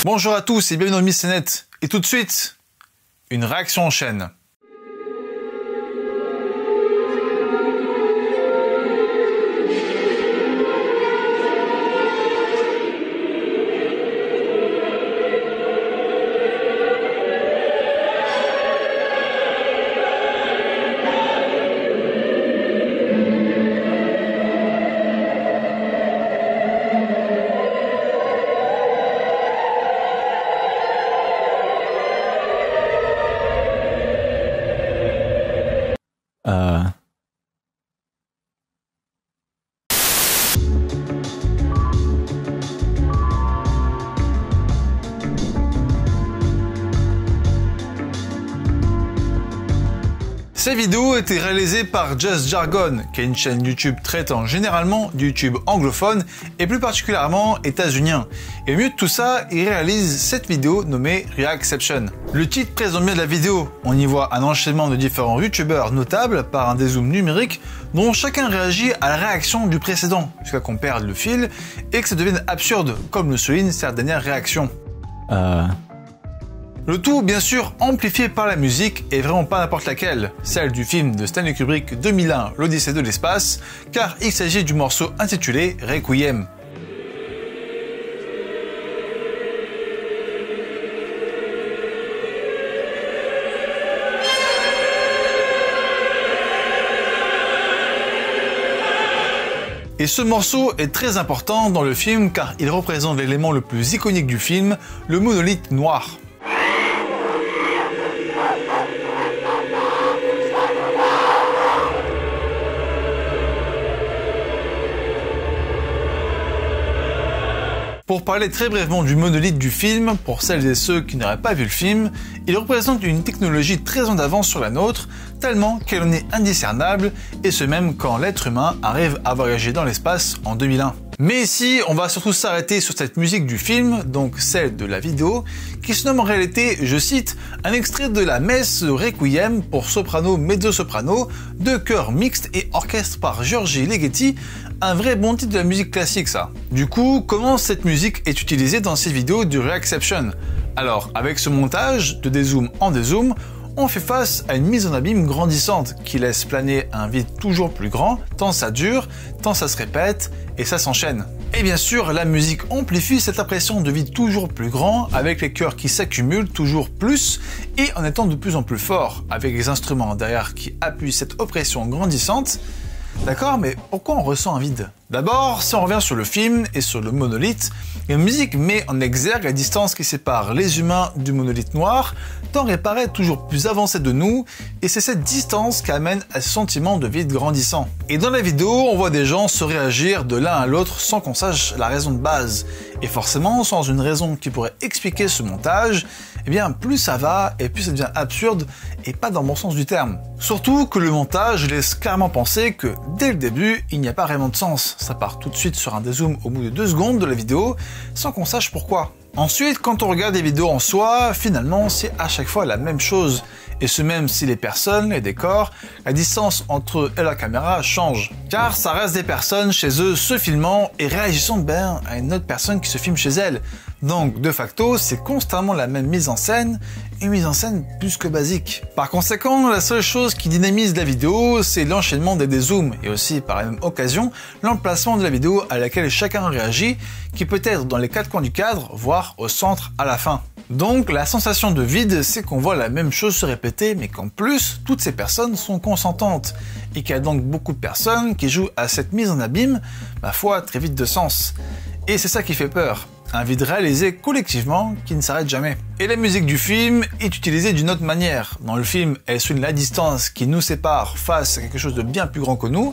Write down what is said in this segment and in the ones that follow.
Bonjour à tous et bienvenue dans MissNet. Et tout de suite, une réaction en chaîne. Ces vidéos étaient réalisées par Just Jargon, qui est une chaîne YouTube traitant généralement du YouTube anglophone et plus particulièrement états-unien. Et au milieu de tout ça, il réalise cette vidéo nommée Reacception. Le titre présente bien de la vidéo. On y voit un enchaînement de différents youtubeurs notables par un dézoom numérique dont chacun réagit à la réaction du précédent, jusqu'à qu'on perde le fil et que ça devienne absurde, comme le souligne sa dernière réaction. Le tout, bien sûr, amplifié par la musique et vraiment pas n'importe laquelle, celle du film de Stanley Kubrick 2001, l'Odyssée de l'espace, car il s'agit du morceau intitulé Requiem. Et ce morceau est très important dans le film car il représente l'élément le plus iconique du film, le monolithe noir. Pour parler très brièvement du monolithe du film, pour celles et ceux qui n'auraient pas vu le film, il représente une technologie très en avance sur la nôtre, tellement qu'elle en est indiscernable, et ce même quand l'être humain arrive à voyager dans l'espace en 2001. Mais ici, on va surtout s'arrêter sur cette musique du film, donc celle de la vidéo, qui se nomme en réalité, je cite, un extrait de la messe Requiem pour soprano mezzo-soprano de chœur mixte et orchestre par Giorgi Ligeti, un vrai bon titre de la musique classique ça. Du coup, comment cette musique est utilisée dans ces vidéos du Reacception? Alors, avec ce montage de dézoom en dézoom, on fait face à une mise en abîme grandissante qui laisse planer un vide toujours plus grand, tant ça dure, tant ça se répète et ça s'enchaîne. Et bien sûr, la musique amplifie cette impression de vide toujours plus grand avec les chœurs qui s'accumulent toujours plus et en étant de plus en plus forts avec les instruments derrière qui appuient cette oppression grandissante. D'accord, mais pourquoi on ressent un vide? D'abord, si on revient sur le film et sur le monolithe, la musique met en exergue la distance qui sépare les humains du monolithe noir, tant elle paraît toujours plus avancée de nous, et c'est cette distance qui amène à ce sentiment de vide grandissant. Et dans la vidéo, on voit des gens se réagir de l'un à l'autre sans qu'on sache la raison de base. Et forcément, sans une raison qui pourrait expliquer ce montage, eh bien plus ça va et plus ça devient absurde et pas dans le bon sens du terme. Surtout que le montage laisse clairement penser que dès le début, il n'y a pas vraiment de sens. Ça part tout de suite sur un dézoom au bout de 2 secondes de la vidéo sans qu'on sache pourquoi. Ensuite, quand on regarde les vidéos en soi, finalement c'est à chaque fois la même chose. Et ce même si les personnes, les décors, la distance entre eux et la caméra change. Car ça reste des personnes chez eux se filmant et réagissant à une autre personne qui se filme chez elle. Donc de facto, c'est constamment la même mise en scène, une mise en scène plus que basique. Par conséquent, la seule chose qui dynamise la vidéo, c'est l'enchaînement des dézooms et aussi par la même occasion, l'emplacement de la vidéo à laquelle chacun réagit, qui peut être dans les 4 coins du cadre, voire au centre à la fin. Donc la sensation de vide, c'est qu'on voit la même chose se répéter, mais qu'en plus, toutes ces personnes sont consentantes, et qu'il y a donc beaucoup de personnes qui jouent à cette mise en abîme, ma foi, très vite de sens. Et c'est ça qui fait peur. Un vide réalisé collectivement qui ne s'arrête jamais. Et la musique du film est utilisée d'une autre manière. Dans le film, elle souligne la distance qui nous sépare face à quelque chose de bien plus grand que nous.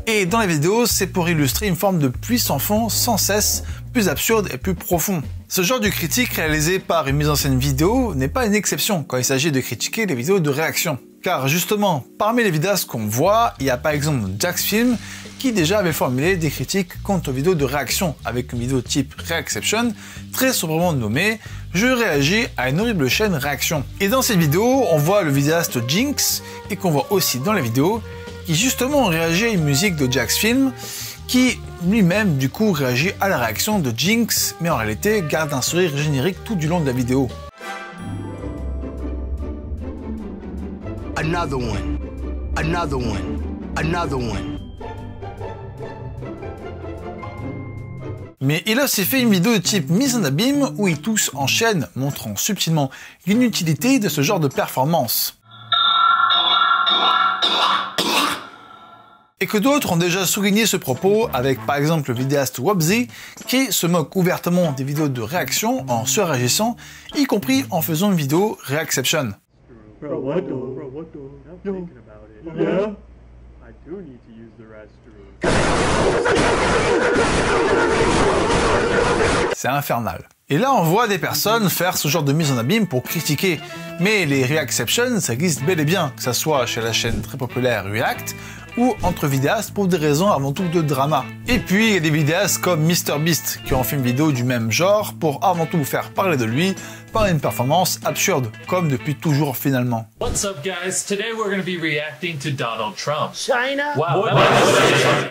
Et dans la vidéo, c'est pour illustrer une forme de pluie sans fond, sans cesse, plus absurde et plus profond. Ce genre de critique réalisée par une mise en scène vidéo n'est pas une exception quand il s'agit de critiquer les vidéos de réaction. Car justement, parmi les vidéastes qu'on voit, il y a par exemple Jacksfilm qui déjà avait formulé des critiques quant aux vidéos de réaction avec une vidéo type Reacception, très sobrement nommée « Je réagis à une horrible chaîne réaction ». Et dans cette vidéo, on voit le vidéaste Jinx et qu'on voit aussi dans la vidéo qui justement réagit à une musique de Jacksfilm qui lui-même du coup réagit à la réaction de Jinx, mais en réalité garde un sourire générique tout du long de la vidéo. Another one, another one, another one. Mais il a aussi fait une vidéo de type mise en abîme où il tousse en chaîne, montrant subtilement l'inutilité de ce genre de performance. Et que d'autres ont déjà souligné ce propos avec par exemple le vidéaste Wobzy qui se moque ouvertement des vidéos de réaction en surréagissant, y compris en faisant une vidéo Reacception. Bro, what the? I'm thinking about it. Yeah? I do need to use the restroom. C'est infernal. Et là, on voit des personnes faire ce genre de mise en abîme pour critiquer. Mais les Reacceptions, ça existe bel et bien, que ce soit chez la chaîne très populaire React, ou entre vidéastes pour des raisons avant tout de drama. Et puis, il y a des vidéastes comme MrBeast qui ont fait une vidéo du même genre pour avant tout faire parler de lui par une performance absurde, comme depuis toujours finalement. What's up guys? Today we're going to be reacting to Donald Trump. China? Wow.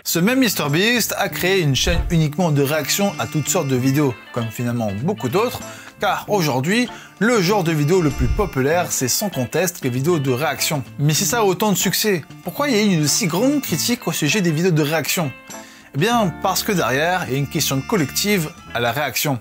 Ce même MrBeast a créé une chaîne uniquement de réaction à toutes sortes de vidéos, comme finalement beaucoup d'autres, car aujourd'hui, le genre de vidéo le plus populaire, c'est sans conteste les vidéos de réaction. Mais si ça a autant de succès, pourquoi il y a eu une si grande critique au sujet des vidéos de réaction? Eh bien, parce que derrière, il y a une question collective à la réaction.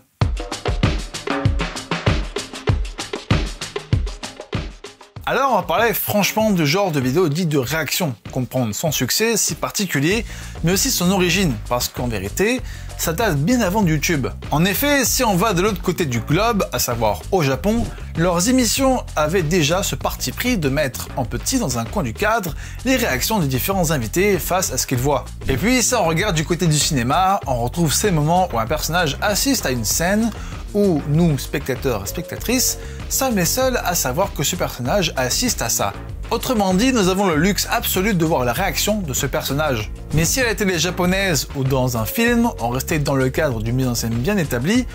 Alors on va parler franchement du genre de vidéo dit de réaction, comprendre son succès si particulier, mais aussi son origine, parce qu'en vérité, ça date bien avant YouTube. En effet, si on va de l'autre côté du globe, à savoir au Japon, leurs émissions avaient déjà ce parti pris de mettre en petit dans un coin du cadre les réactions des différents invités face à ce qu'ils voient. Et puis si on regarde du côté du cinéma, on retrouve ces moments où un personnage assiste à une scène où nous, spectateurs et spectatrices, sommes les seuls à savoir que ce personnage assiste à ça. Autrement dit, nous avons le luxe absolu de voir la réaction de ce personnage. Mais si à la télé japonaise ou dans un film, on restait dans le cadre d'une mise en scène bien établie,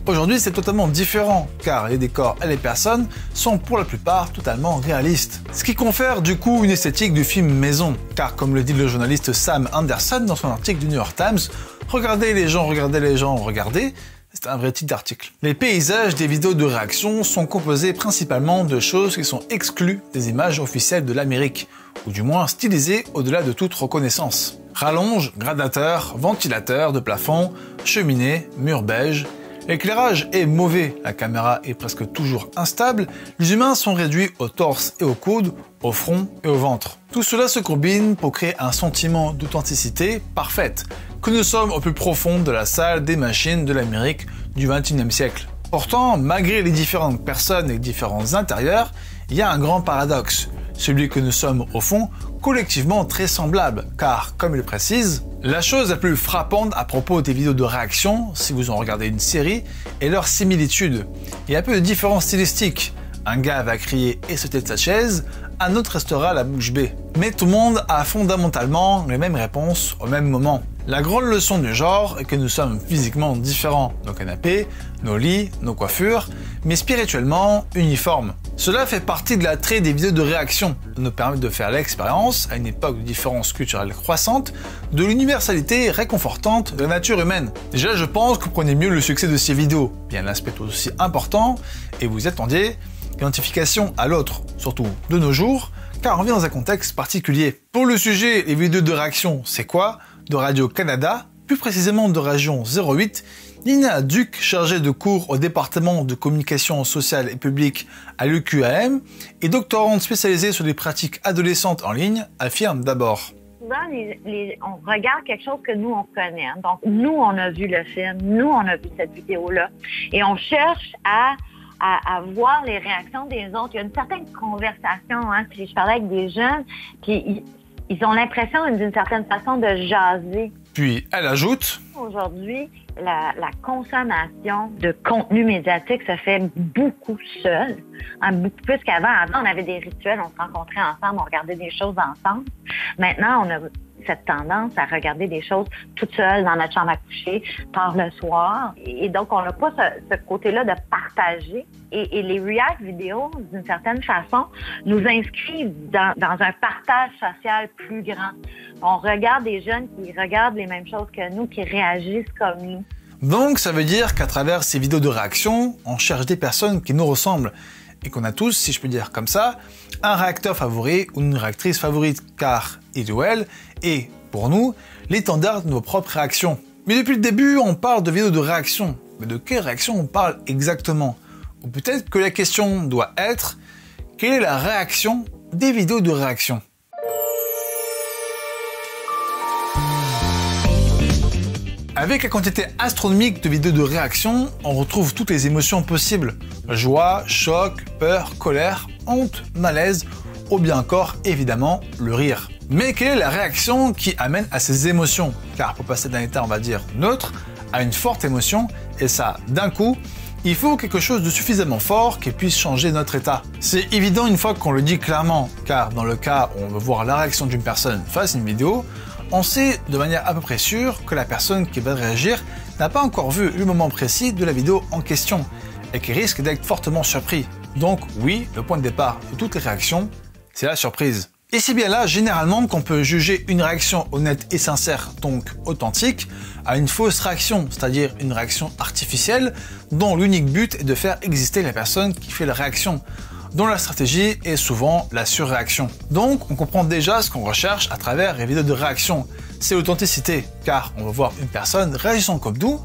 aujourd'hui c'est totalement différent, car les décors et les personnes sont pour la plupart totalement réalistes. Ce qui confère du coup une esthétique du film maison, car comme le dit le journaliste Sam Anderson dans son article du New York Times, regardez les gens, regardez, c'est un vrai titre d'article. Les paysages des vidéos de réaction sont composés principalement de choses qui sont exclues des images officielles de l'Amérique, ou du moins stylisées au-delà de toute reconnaissance. Rallonges, gradateur, ventilateur de plafond, cheminée, mur beige. L'éclairage est mauvais, la caméra est presque toujours instable, les humains sont réduits au torse et au coude, au front et au ventre. Tout cela se combine pour créer un sentiment d'authenticité parfaite, que nous sommes au plus profond de la salle des machines de l'Amérique du XXIe siècle. Pourtant, malgré les différentes personnes et les différents intérieurs, il y a un grand paradoxe, celui que nous sommes au fond collectivement très semblables, car comme il précise, la chose la plus frappante à propos des vidéos de réaction, si vous en regardez une série, est leur similitude. Il y a peu de différences stylistiques. Un gars va crier et sauter de sa chaise, un autre restera la bouche bée. Mais tout le monde a fondamentalement les mêmes réponses au même moment. La grande leçon du genre est que nous sommes physiquement différents, nos canapés, nos lits, nos coiffures, mais spirituellement uniformes. Cela fait partie de l'attrait des vidéos de réaction, de nous permettre de faire l'expérience, à une époque de différences culturelles croissantes, de l'universalité réconfortante de la nature humaine. Déjà, je pense que vous prenez mieux le succès de ces vidéos. Bien, l'aspect tout aussi important, et vous attendiez, l'identification à l'autre, surtout de nos jours, car on vit dans un contexte particulier. Pour le sujet, les vidéos de réaction, c'est quoi? De Radio-Canada, plus précisément de Région 08, Nina Duc, chargée de cours au département de communication sociale et publique à l'UQAM et doctorante spécialisée sur les pratiques adolescentes en ligne, affirme d'abord. On regarde quelque chose que nous, on connaît. Hein. Donc, nous, on a vu le film, nous, on a vu cette vidéo-là. Et on cherche à voir les réactions des autres. Il y a une certaine conversation. Hein. Puis je parlais avec des jeunes, puis ils ont l'impression, d'une certaine façon, de jaser. Puis elle ajoute... Aujourd'hui, la consommation de contenu médiatique se fait beaucoup seul, hein, beaucoup plus qu'avant. Avant, on avait des rituels, on se rencontrait ensemble, on regardait des choses ensemble. Maintenant, on a cette tendance à regarder des choses toute seule dans notre chambre à coucher, tard le soir. Et donc, on n'a pas ce côté-là de partager. Et les react vidéos, d'une certaine façon, nous inscrivent dans un partage social plus grand. On regarde des jeunes qui regardent les mêmes choses que nous, qui réagissent comme nous. Donc, ça veut dire qu'à travers ces vidéos de réaction, on cherche des personnes qui nous ressemblent et qu'on a tous, si je peux dire comme ça, un réacteur favori ou une réactrice favorite, car il ou elle est, pour nous, l'étendard de nos propres réactions. Mais depuis le début, on parle de vidéos de réaction. Mais de quelle réaction on parle exactement? Ou peut-être que la question doit être, quelle est la réaction des vidéos de réaction? Avec la quantité astronomique de vidéos de réaction, on retrouve toutes les émotions possibles. Joie, choc, peur, colère, honte, malaise, ou bien encore, évidemment, le rire. Mais quelle est la réaction qui amène à ces émotions? Car pour passer d'un état, on va dire, neutre, à une forte émotion, et ça, d'un coup, il faut quelque chose de suffisamment fort qui puisse changer notre état. C'est évident une fois qu'on le dit clairement, car dans le cas où on veut voir la réaction d'une personne face à une vidéo, on sait de manière à peu près sûre que la personne qui va réagir n'a pas encore vu le moment précis de la vidéo en question et qui risque d'être fortement surpris. Donc oui, le point de départ de toutes les réactions, c'est la surprise. Et c'est bien là, généralement, qu'on peut juger une réaction honnête et sincère, donc authentique, à une fausse réaction, c'est-à-dire une réaction artificielle, dont l'unique but est de faire exister la personne qui fait la réaction, dont la stratégie est souvent la surréaction. Donc, on comprend déjà ce qu'on recherche à travers les vidéos de réaction. C'est l'authenticité, car on va voir une personne réagissant comme nous,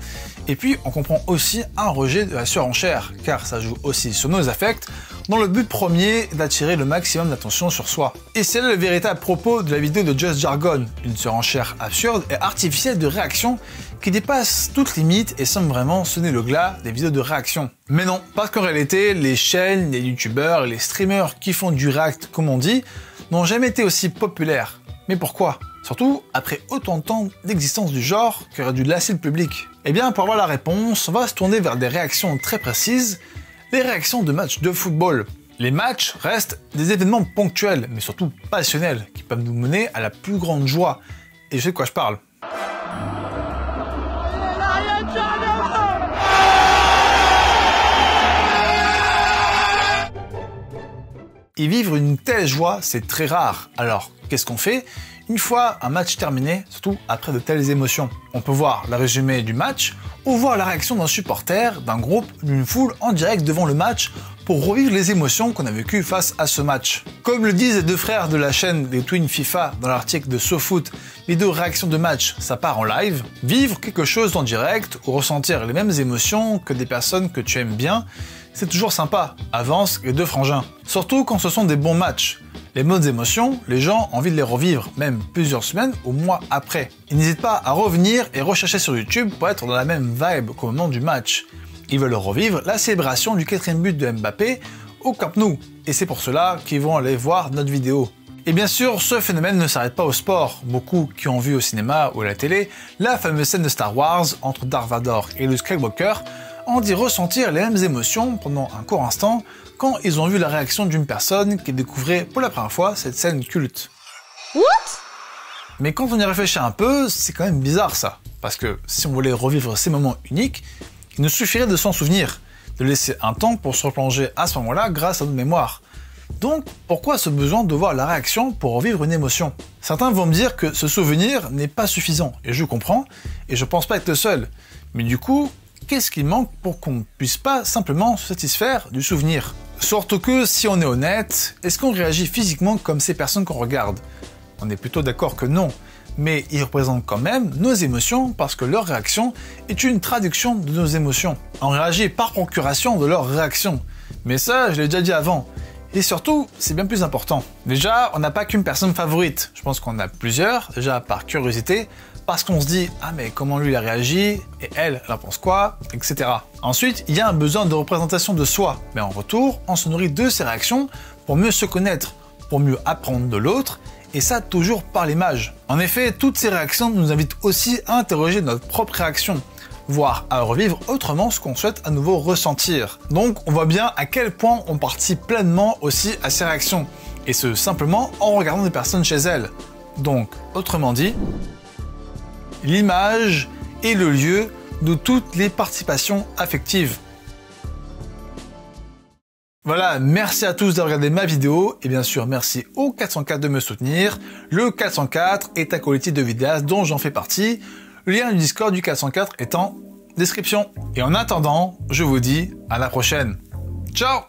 et puis on comprend aussi un rejet de la surenchère, car ça joue aussi sur nos affects, dont le but premier est d'attirer le maximum d'attention sur soi. Et c'est là le véritable propos de la vidéo de Just Jargon, une surenchère absurde et artificielle de réaction qui dépasse toute limite et semble vraiment sonner le glas des vidéos de réaction. Mais non, parce qu'en réalité, les chaînes, les youtubeurs et les streamers qui font du react, comme on dit, n'ont jamais été aussi populaires. Mais pourquoi? Surtout après autant de temps d'existence du genre qui aurait dû lasser le public. Eh bien, pour avoir la réponse, on va se tourner vers des réactions très précises, les réactions de matchs de football. Les matchs restent des événements ponctuels, mais surtout passionnels, qui peuvent nous mener à la plus grande joie. Et je sais de quoi je parle. Et vivre une telle joie, c'est très rare. Alors, qu'est-ce qu'on fait? Une fois un match terminé, surtout après de telles émotions, on peut voir le résumé du match ou voir la réaction d'un supporter, d'un groupe, d'une foule en direct devant le match pour revivre les émotions qu'on a vécues face à ce match. Comme le disent les deux frères de la chaîne des Twin FIFA dans l'article de SoFoot, vidéo réaction de match, ça part en live, vivre quelque chose en direct ou ressentir les mêmes émotions que des personnes que tu aimes bien, c'est toujours sympa, avance les deux frangins. Surtout quand ce sont des bons matchs. Les bonnes émotions, les gens ont envie de les revivre, même plusieurs semaines ou mois après. Ils n'hésitent pas à revenir et rechercher sur YouTube pour être dans la même vibe qu'au moment du match. Ils veulent revivre la célébration du 4e but de Mbappé au Camp Nou, et c'est pour cela qu'ils vont aller voir notre vidéo. Et bien sûr, ce phénomène ne s'arrête pas au sport. Beaucoup qui ont vu au cinéma ou à la télé la fameuse scène de Star Wars entre Darth Vader et Luke Skywalker ont dit ressentir les mêmes émotions pendant un court instant quand ils ont vu la réaction d'une personne qui découvrait pour la première fois cette scène culte. What? Mais quand on y réfléchit un peu, c'est quand même bizarre ça. Parce que si on voulait revivre ces moments uniques, il nous suffirait de s'en souvenir, de laisser un temps pour se replonger à ce moment-là grâce à notre mémoire. Donc, pourquoi ce besoin de voir la réaction pour revivre une émotion? Certains vont me dire que ce souvenir n'est pas suffisant, et je comprends, et je pense pas être le seul. Mais du coup, qu'est-ce qui manque pour qu'on ne puisse pas simplement se satisfaire du souvenir? Surtout que, si on est honnête, est-ce qu'on réagit physiquement comme ces personnes qu'on regarde? On est plutôt d'accord que non, mais ils représentent quand même nos émotions parce que leur réaction est une traduction de nos émotions. On réagit par procuration de leur réaction. Mais ça, je l'ai déjà dit avant. Et surtout, c'est bien plus important. Déjà, on n'a pas qu'une personne favorite. Je pense qu'on a plusieurs, déjà par curiosité, parce qu'on se dit « Ah mais comment lui il a réagi ? Et elle en pense quoi ?» etc. Ensuite, il y a un besoin de représentation de soi. Mais en retour, on se nourrit de ces réactions pour mieux se connaître, pour mieux apprendre de l'autre, et ça toujours par l'image. En effet, toutes ces réactions nous invitent aussi à interroger notre propre réaction, voire à revivre autrement ce qu'on souhaite à nouveau ressentir. Donc on voit bien à quel point on participe pleinement aussi à ces réactions, et ce simplement en regardant des personnes chez elles. Donc, autrement dit, l'image est le lieu de toutes les participations affectives. Voilà, merci à tous d'avoir regardé ma vidéo, et bien sûr merci au 404 de me soutenir. Le 404 est un collectif de vidéastes dont j'en fais partie. Le lien du Discord du 404 est en description. Et en attendant, je vous dis à la prochaine. Ciao!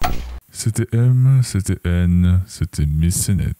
C'était M, c'était N, c'était Miss Net.